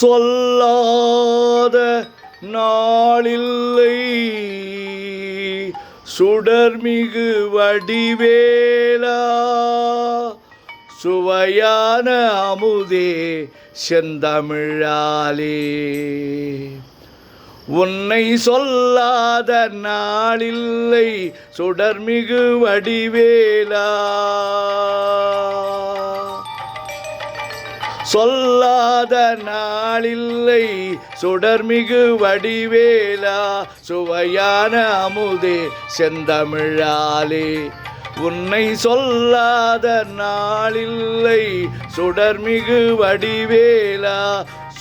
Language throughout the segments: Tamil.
சொல்லாத நாளில்லை சுடர்மிகு வடிவேலா, சுவையான அமுதே செந்தமிழாலே. உன்னை சொல்லாத நாளில்லை சுடர்மிகு வடிவேலா, சொல்லாத நாளில்லை சுடர்மிகு வடிவேலா, சுவையான அமுதே செந்தமிழாலே. உன்னை சொல்லாத நாளில்லை சுடர்மிகு வடிவேலா,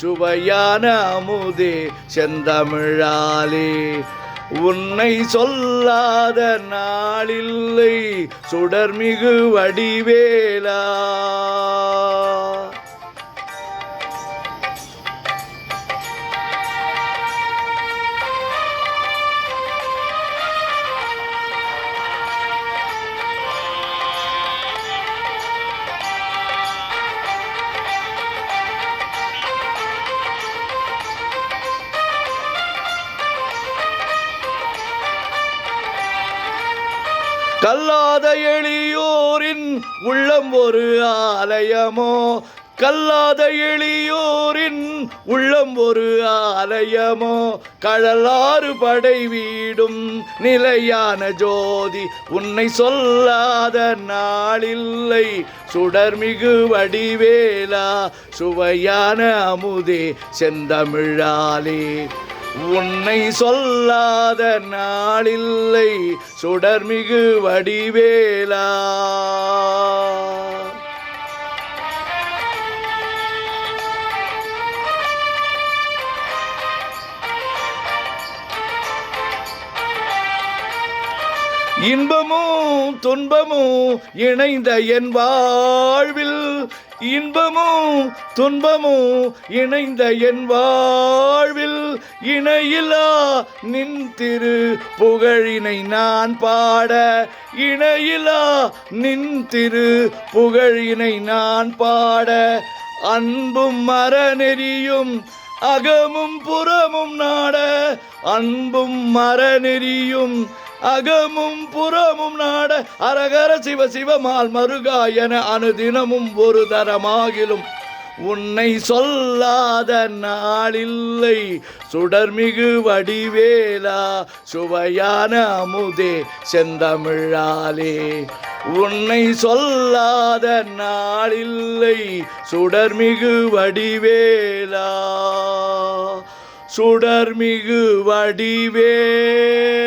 சுவையான அமுதே செந்தமிழாலே. உன்னை சொல்லாத நாளில்லை சுடர்மிகு வடிவேலா. கல்லாத எளியோரின் உள்ளம் ஒரு ஆலயமோ, கல்லாத எளியோரின் உள்ளம் ஒரு ஆலயமோ, கடலாறு படை வீடும் நிலையான ஜோதி. உன்னை சொல்லாத நாளில்லை சுடர்மிகு வடிவேலா, சுவையான அமுதே செந்தமிழாலே. உன்னை சொல்லாத நாளில்லை சுடர்மிகு வடிவேலா. இன்பமும் துன்பமும் இணைந்த என் வாழ்வில், இன்பமும் துன்பமும் இணைந்த என் வாழ்வில், இணையிலா நின் திரு புகழினை நான் பாட, இணையிலா நின் திரு புகழினை நான் பாட. அன்பும் மரநெறியும் அகமும் புறமும் நாட, அன்பும் மரநெறியும் அகமும் புறமும் நாட. அரகர சிவ சிவமால் மருகா என அனுதினமும் ஒரு தரமாகிலும் உன்னை சொல்லாத நாளில்லை சுடர்மிகு வடிவேலா, சுவையான அமுதே செந்தமிழாலே. உன்னை சொல்லாத நாளில்லை சுடர்மிகு வடிவேலா, சுடர்மிகு வடிவேலா.